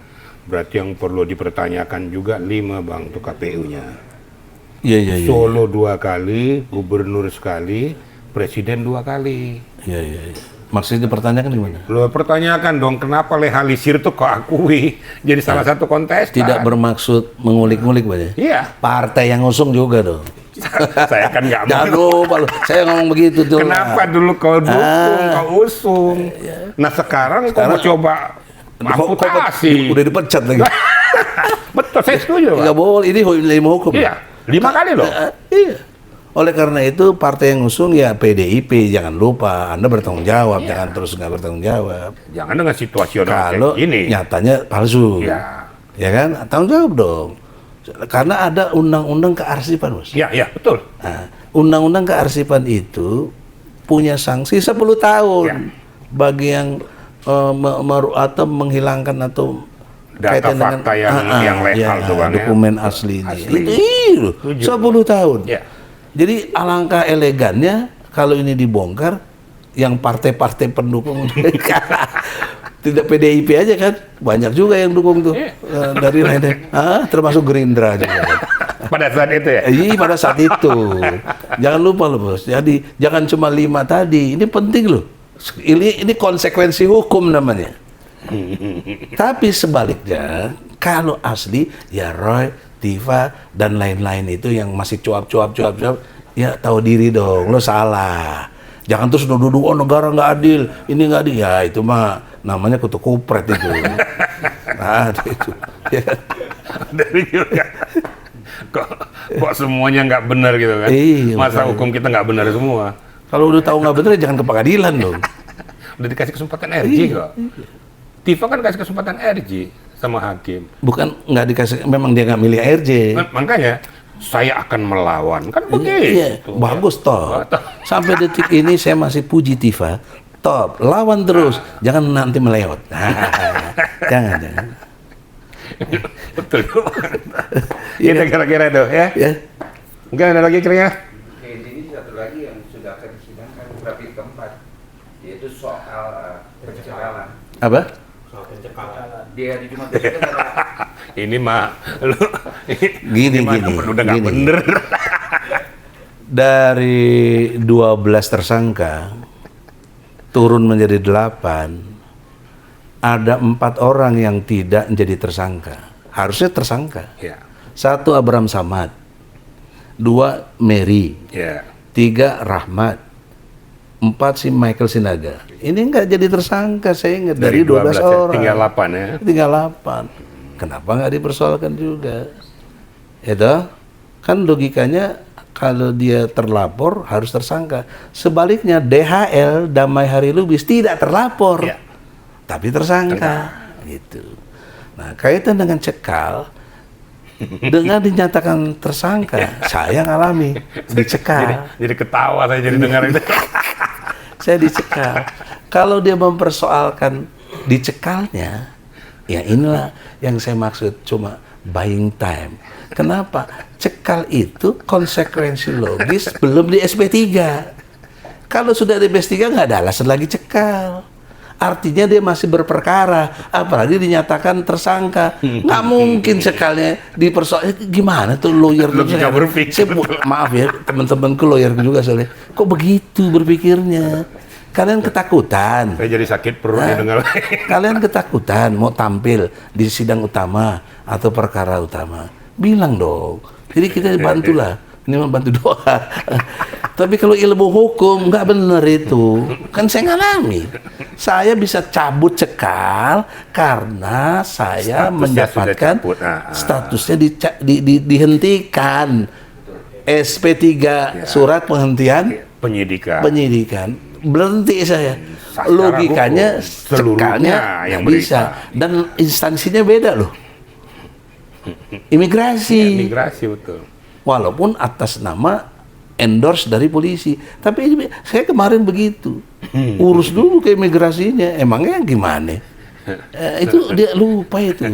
berarti yang perlu dipertanyakan juga 5, Bang, tuh KPU-nya. Iya. Solo 2 kali, gubernur sekali, presiden 2 kali. Iya. Maksudnya dipertanyakan gimana? Lo pertanyakan dong, kenapa legalisir tuh kok akui jadi salah satu kontestan? Tidak bermaksud mengulik-ngulik, Pak ya? Iya. Partai yang ngusung juga dong. Saya kan nggak mau. Jangan lupa loh, saya ngomong begitu tuh. Kenapa dulu kau dukung, kau usung? Nah sekarang kau mau coba amputasi. Udah dipecat lagi. Betul, saya setuju, Pak. Nggak boleh, ini ilmu hukum. Iya, 5 kali loh. Iya. Oleh karena itu partai yang ngusung ya PDIP, jangan lupa Anda bertanggung jawab, jangan terus nggak bertanggung jawab. Jangan dengan situasional kalau kayak gini. Nyatanya palsu. Ya kan? Tanggung jawab dong. Karena ada undang-undang kearsipan, Bos. Iya, betul. Nah, undang-undang kearsipan itu punya sanksi 10 tahun bagi yang atau menghilangkan atau data fakta yang legal tuh, Bang, dokumen asli ini. Itu 10 tahun. Ya. Jadi alangkah elegannya kalau ini dibongkar, yang partai-partai pendukung tidak PDIP aja kan, banyak juga yang dukung tuh dari lain, termasuk Gerindra juga. Kan. Pada saat itu ya? Iya, pada saat itu. Jangan lupa loh, Bos. Jadi jangan cuma 5 tadi, ini penting loh. Ini konsekuensi hukum namanya. Tapi sebaliknya, kalau asli ya Roy, Tifa dan lain-lain itu yang masih cuap-cuap, ya tahu diri dong, lo salah. Jangan terus nuduh oh negara nggak adil, ini nggak adil, ya itu mah namanya kutu kupret itu. Nah itu. Ya. Dari juga. Kok semuanya nggak benar gitu kan? Masa hukum kita nggak benar semua? Kalau udah tahu nggak benar, jangan ke pengadilan dong. Udah dikasih kesempatan RJ kok. Tifa kan kasih kesempatan RJ sama hakim. Bukan nggak dikasih, memang dia nggak milih RJ. Makanya saya akan melawan, kan begitu. Iya, bagus toh. Sampai detik ini saya masih puji Tifa. Top, lawan terus, jangan nanti meleot. Jangan. Betul. Kita kira-kira tuh ya. Enggak ada lagi kira-kira. Ini satu lagi yang sudah akan disidangkan berarti keempat, yaitu soal pencekalan. Apa? Di hari Jumat besok ada. Ini mah lu gini. Udah nggak bener. Dari 12 tersangka turun menjadi 8, ada 4 orang yang tidak menjadi tersangka. Harusnya tersangka. Ya. 1 Abraham Samad, 2 Mary, 3 Rahmat, 4 si Michael Sinaga. Ini nggak jadi tersangka, saya ingat dari 12 orang. Tinggal 8 ya. Tinggal 8. Kenapa nggak dipersoalkan juga? Itu kan logikanya kalau dia terlapor harus tersangka. Sebaliknya DHL Damai Hari Lubis tidak terlapor, tapi tersangka. Gitu. Nah, kaitan dengan cekal, dengan dinyatakan tersangka, saya ngalami dicekal. Jadi ketawa saya jadi dengar itu. Saya dicekal. Kalau dia mempersoalkan dicekalnya, ya inilah yang saya maksud, cuma buying time. Kenapa? Cekal itu konsekuensi logis belum di SP3. Kalau sudah di SP3 nggak ada alasan lagi cekal. Artinya dia masih berperkara, apalagi dinyatakan tersangka. Nggak mungkin cekalnya dipersoal. Gimana tuh lawyer? Logika berpikir. Maaf ya, teman-temanku lawyer juga soalnya. Kok begitu berpikirnya? Kalian ketakutan. Saya jadi sakit perut dengar. Kalian ketakutan mau tampil di sidang utama atau perkara utama. Bilang dong. Jadi kita bantulah. Ini membantu doa. Tapi kalau ilmu hukum nggak benar itu. Kan saya ngalami. Saya bisa cabut cekal karena saya mendapatkan statusnya dihentikan. SP3 surat penghentian penyidikan. Berhenti saya. Logikanya cekalnya yang bisa. Dan instansinya beda loh. Imigrasi. Imigrasi betul. Walaupun atas nama endorse dari polisi. Tapi saya kemarin begitu. Urus dulu ke imigrasinya. Emangnya gimana? Itu dia lupa itu.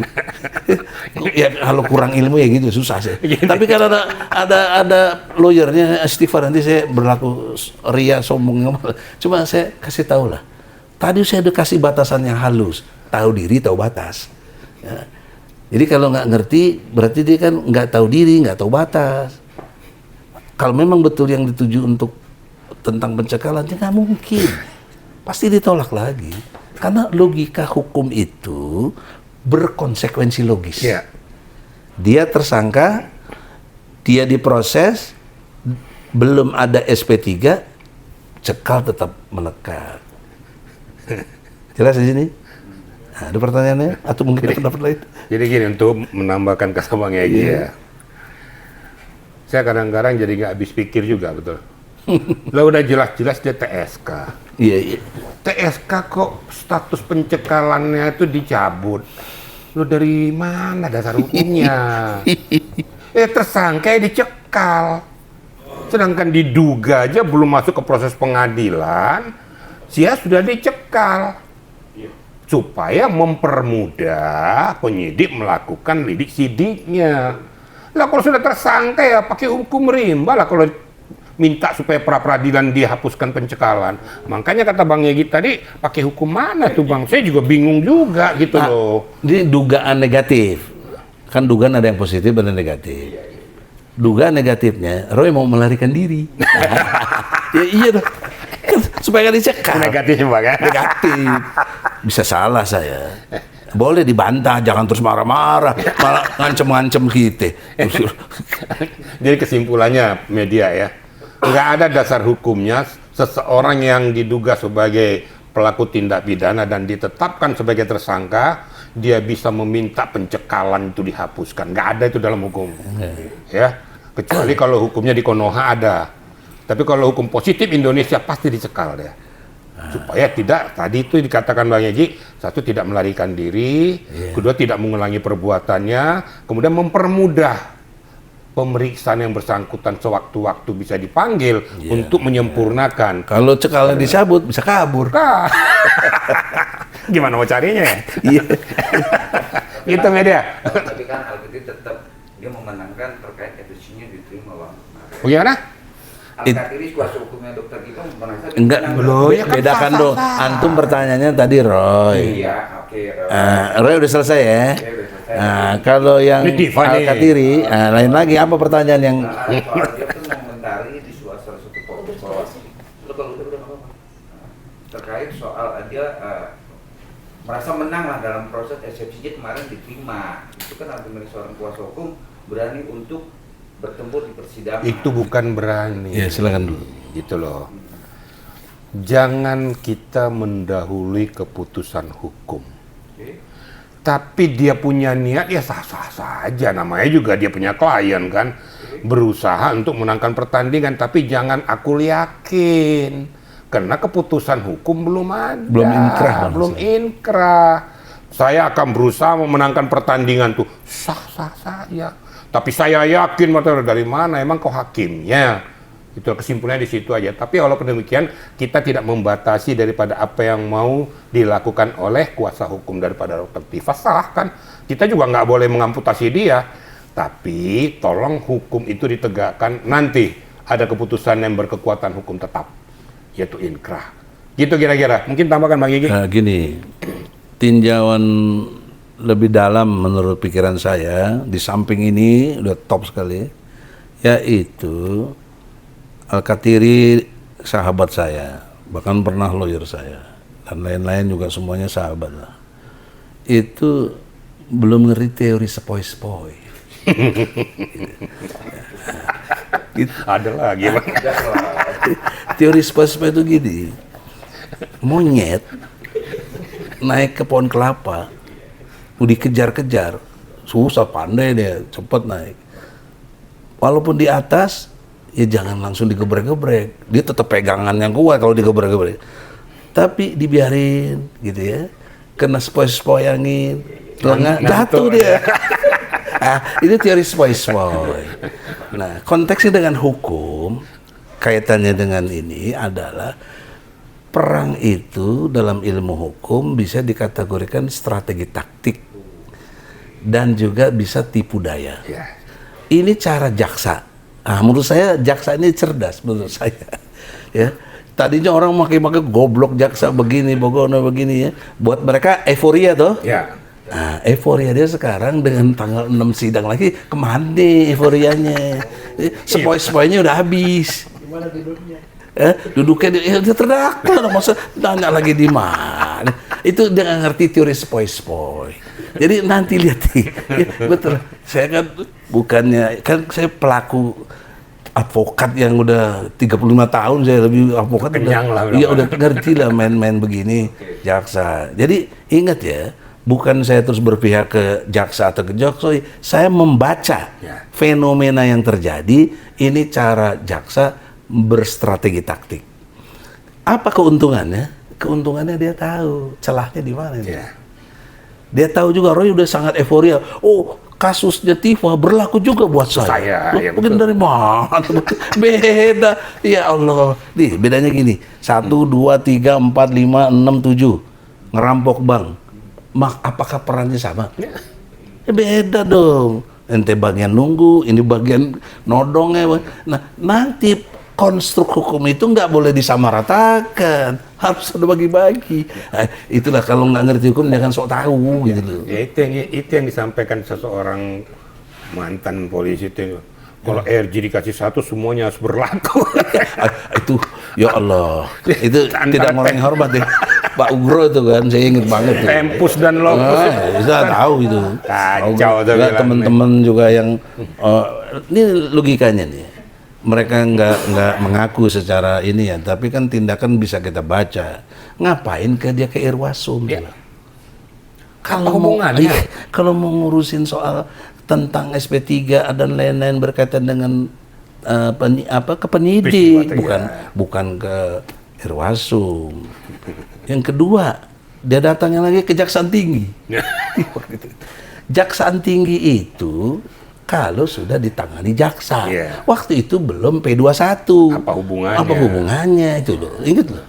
Ya kalau kurang ilmu ya gitu susah sih. Tapi kan ada lawyernya Istighfar, nanti saya berlaku ria sombong. Cuma saya kasih tahu lah. Tadi saya udah kasih batasan yang halus. Tahu diri, tahu batas. Ya. Jadi kalau nggak ngerti, berarti dia kan nggak tahu diri, nggak tahu batas. Kalau memang betul yang dituju untuk tentang pencekalan, ya nggak mungkin. Pasti ditolak lagi. Karena logika hukum itu berkonsekuensi logis. Yeah. Dia tersangka, dia diproses, belum ada SP3, cekal tetap melekat. Jelas di sini? Nah, ada pertanyaannya? Atau mungkin ada pendapat lain? Jadi gini, untuk menambahkan kata Bang Egy ya. Saya kadang-kadang jadi nggak habis pikir juga, betul. Lah udah jelas-jelas dia TSK. Iya. TSK kok status pencekalannya itu dicabut. Lu dari mana dasar hukumnya? Tersangka dicekal. Sedangkan diduga aja belum masuk ke proses pengadilan, dia sudah dicekal. Supaya mempermudah penyidik melakukan lidik sidiknya. Lah kalau sudah tersangka ya pakai hukum rimba lah kalau minta supaya pra-peradilan dihapuskan pencekalan. Makanya kata Bang Egy tadi pakai hukum mana tuh Bang? Saya juga bingung juga gitu loh. Ini dugaan negatif. Kan dugaan ada yang positif dan negatif. Dugaan negatifnya, Roy mau melarikan diri. Ya iya dong. Supaya nggak dicekal. Negatif Bang ya? Negatif. Bisa salah saya. Boleh dibantah, jangan terus marah-marah, malah ngancem-ngancem kita. Jadi kesimpulannya media ya, nggak ada dasar hukumnya seseorang yang diduga sebagai pelaku tindak pidana dan ditetapkan sebagai tersangka, dia bisa meminta pencekalan itu dihapuskan. Nggak ada itu dalam hukum. Ya, kecuali kalau hukumnya di Konoha ada. Tapi kalau hukum positif Indonesia pasti dicekal ya. Supaya tidak, tadi itu dikatakan Bang Egy, satu tidak melarikan diri, kedua tidak mengulangi perbuatannya, kemudian mempermudah pemeriksaan yang bersangkutan sewaktu-waktu bisa dipanggil untuk menyempurnakan. Kalau cekalnya dicabut bisa kabur. Gimana mau carinya ya? Iya. Gitu media. Tapi kan Al-Qadiri tetap dia memenangkan terkait etisnya diterima Bang. Bagaimana? Al-Qadiri kuasa hukumnya Dr. Gito merasa Enggak, belum. Ya kan bedakan dong. Antum pertanyaannya tadi Roy. Iya, oke. Roy udah selesai ya. Kalau yang Al-Qadiri, lain lagi apa pertanyaan yang Soal dia tuh mengomentari di suasana satu podcast bahwa udah apa-apa. Terkait soal dia merasa menang lah dalam proses eksepsi kemarin diterima. Itu kan argumen seorang kuasa hukum berani untuk bertempur di persidangan. Itu bukan berani. Ya, silakan dulu. Gitu loh. Jangan kita mendahului keputusan hukum. Tapi dia punya niat ya sah-sah saja. Namanya juga dia punya klien kan. Berusaha untuk menangkan pertandingan. Tapi jangan aku yakin. Karena keputusan hukum belum ada. Belum inkrah. Belum inkrah. Saya akan berusaha memenangkan pertandingan tuh. Sah-sah saja. Tapi saya yakin, dari mana emang kau hakimnya? Itu kesimpulannya di situ aja. Tapi walaupun demikian, kita tidak membatasi daripada apa yang mau dilakukan oleh kuasa hukum daripada Dr. Tifa. Silahkan. Kita juga nggak boleh mengamputasi dia. Tapi tolong hukum itu ditegakkan nanti. Ada keputusan yang berkekuatan hukum tetap, yaitu inkrah. Gitu kira-kira. Mungkin tambahkan Bang Gigi. Gini, tinjauan lebih dalam menurut pikiran saya, di samping ini udah top sekali, yaitu Al-Katiri sahabat saya, bahkan pernah lawyer saya, dan lain-lain juga semuanya sahabat lah. Itu belum ngeri teori sepoi-sepoi. Ada lagi, Bang. Teori sepoi-sepoi itu gini, monyet naik ke pohon kelapa, dikejar-kejar, susah, pandai dia, cepat naik. Walaupun di atas, ya jangan langsung digebrek-gebrek. Dia tetap pegangan yang kuat kalau digebrek-gebrek. Tapi dibiarin, gitu ya. Kena sepoi-sepoi angin, lengah, jatuh dia. Ini teori sepoi-sepoi. Nah, konteksnya dengan hukum, kaitannya dengan ini adalah perang itu dalam ilmu hukum bisa dikategorikan strategi taktik dan juga bisa tipu daya. Ini cara jaksa. Menurut saya jaksa ini cerdas menurut saya. Ya, tadinya orang makai goblok jaksa begini, begini ya. Buat mereka euforia toh. Ya. Euforia dia sekarang dengan tanggal 6 sidang lagi, kemana euforianya? Sepoi-sepoinya udah habis. Gimana tidurnya? Duduknya dia terdakwa, masa tanya lagi di mana? Itu dia nggak ngerti teori sepoi-sepoi. Jadi nanti lihat nih, ya, betul. Saya kan bukannya, kan saya pelaku advokat yang udah 35 tahun, saya lebih advokat. Iya udah ngerti lah main-main begini, jaksa. Jadi ingat ya, bukan saya terus berpihak ke jaksa atau ke Jokowi, saya membaca fenomena yang terjadi. Ini cara jaksa berstrategi taktik. Apa keuntungannya? Keuntungannya dia tahu celahnya di mana. Dia tahu juga Roy udah sangat euforia. Oh, kasusnya Tifa berlaku juga buat saya. Mungkin dari mana? Beda. Ya Allah. Nih, bedanya gini. 1, 2, 3, 4, 5, 6, 7. Ngerampok bank. Apakah perannya sama? Beda dong. Ente bagian nunggu, ini bagian nodongnya. Nah, nanti konstruk hukum itu nggak boleh disamaratakan, harus ada bagi-bagi. Itulah kalau nggak ngerti hukum jangan sok tahu gitu loh. Ya, itu yang disampaikan seseorang mantan polisi itu. Kalau RG dikasih 1 semuanya harus berlaku. Itu ya Allah, itu tidak mengurangi hormat ya. Pak Ugro itu kan, saya ingat banget. Tempus dan Locus. Bisa tahu itu. Kacau. Teman-teman juga yang ini logikanya nih. Mereka nggak mengaku secara ini ya, tapi kan tindakan bisa kita baca. Ngapain dia ke Irwasum? Kalau mau ngurusin soal tentang SP3 dan lain-lain berkaitan dengan ke penyidik, bukan ke Irwasum. Yang kedua, dia datangnya lagi ke Kejaksaan Tinggi. Jaksaan Tinggi itu kalau sudah ditangani jaksa. Waktu itu belum P21. Apa hubungannya itu loh. Ingat loh.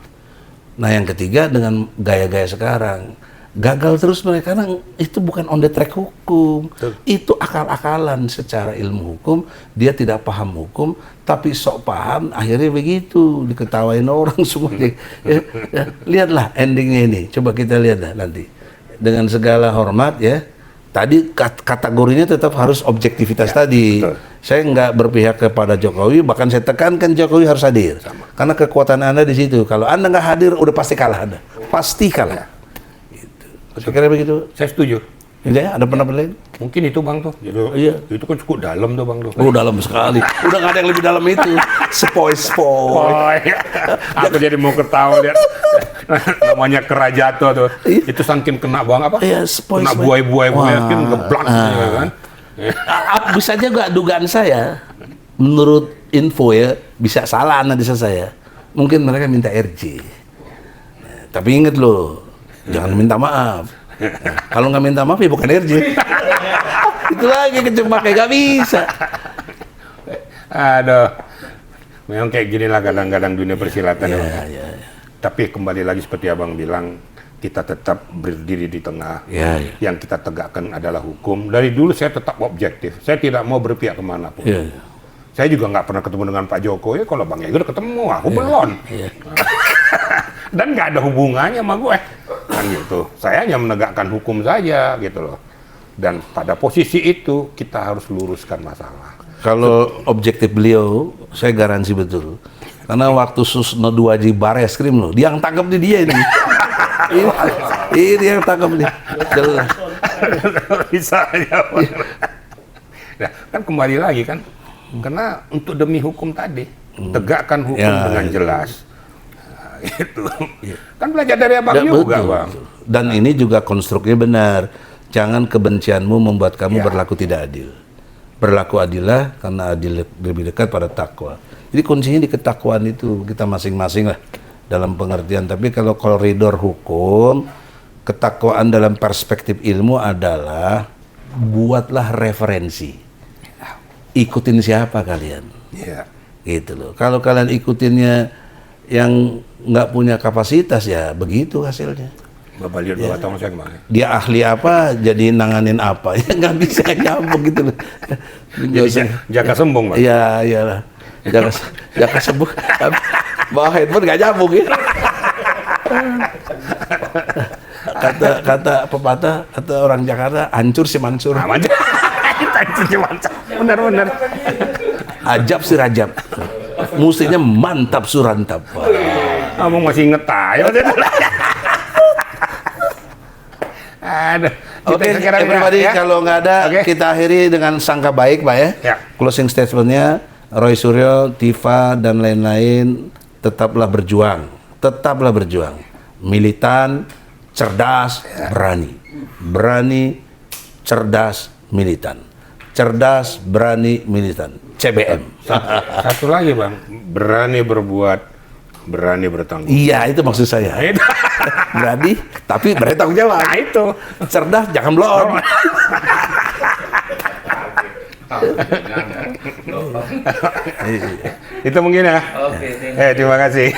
Nah, yang ketiga dengan gaya-gaya sekarang. Gagal terus mereka, karena itu bukan on the track hukum. Itu akal-akalan secara ilmu hukum. Dia tidak paham hukum, tapi sok paham, akhirnya begitu. Diketawain orang semua. Lihatlah endingnya ini. Coba kita lihat lah nanti. Dengan segala hormat ya. Tadi kategorinya tetap harus objektivitas tadi. Betul. Saya nggak berpihak kepada Jokowi, bahkan saya tekankan Jokowi harus hadir. Karena kekuatan Anda di situ. Kalau Anda nggak hadir, udah pasti kalah Anda. Pasti kalah. Gitu. Saya kira begitu. Saya setuju. Ya, ada pendapat lain? Mungkin itu Bang tuh. Itu kan cukup dalam tuh Bang tuh. Oh, dalam sekali. Udah nggak ada yang lebih dalam itu. Sepoi-sepoi. Aku jadi mau ketawa lihat. Namanya Kerajato tuh. Itu saking kena Bang apa? Kena buai-buai kan geblak kan. Bisa juga dugaan saya. Menurut info ya, bisa salah analisa saya. Mungkin mereka minta RJ. Tapi ingat loh, jangan minta maaf. Nah, kalau nggak minta maaf ya bukan RJ. Itu lagi kecebak kayak nggak bisa. Aduh, memang kayak gini lah kadang-kadang dunia persilatan. Ya. Tapi kembali lagi seperti abang bilang, kita tetap berdiri di tengah. Ya. Yang kita tegakkan adalah hukum. Dari dulu saya tetap objektif. Saya tidak mau berpihak kemanapun. Ya. Saya juga nggak pernah ketemu dengan Pak Jokowi. Kalau Bang Egy udah ketemu, aku belum. Ya. Dan nggak ada hubungannya sama gue. Kan gitu. Saya hanya menegakkan hukum saja gitu loh. Dan pada posisi itu kita harus luruskan masalah. Kalau objektif beliau, saya garansi betul. Karena waktu Susno 2 Bareskrim loh, dia yang tangkap dia ini. Ini dia yang tangkap nih. Jelas. Bisa aja. Nah, kan kembali lagi kan, karena untuk demi hukum tadi, tegakkan hukum Ya, dengan ya. jelas. Nah, itu. Kan belajar dari abang Ya, juga, betul. Bang. Dan ini juga konstruknya benar. Jangan kebencianmu membuat kamu Ya. berlaku tidak adil. Berlaku adillah karena adil lebih dekat pada takwa. Jadi kuncinya di ketakwaan itu kita masing-masing lah dalam pengertian. Tapi kalau koridor hukum, ketakwaan dalam perspektif ilmu adalah buatlah referensi. Ikutin siapa kalian? Iya. Gitu loh. Kalau kalian ikutinnya yang nggak punya kapasitas ya begitu hasilnya. Bapak lihat 2 tahun saya kemarin. Dia ahli apa jadi nanganin apa ya nggak bisa nyambung gitu loh. Jadi jaga sembung, Bang. Iya iyalah. Jangan sembuh. Bawa handphone nggak nyambung ya. Kata pepatah, kata orang Jakarta, hancur si Mansur. Aman. Benar-benar. Ajab si Rajab. Mustinya mantap surantap. Abang masih inget aja. Aduh. Oke, sekarang everybody, ya. kalau nggak ada, Oke. kita akhiri dengan sangka baik, Pak ya. Ya. Closing statementnya, Roy Suryo, Tifa, dan lain-lain, tetaplah berjuang. Tetaplah berjuang. Militan, cerdas, berani. Berani, cerdas, militan. Cerdas, berani, militan. CBM. Satu lagi, Bang. Berani berbuat, berani bertanggung. Iya, itu maksud saya. Itu. Berani, tapi bertanggung jawab. Nah, itu. Cerdas, jangan blon. Itu mungkin ya. Oke, thank you. Terima kasih.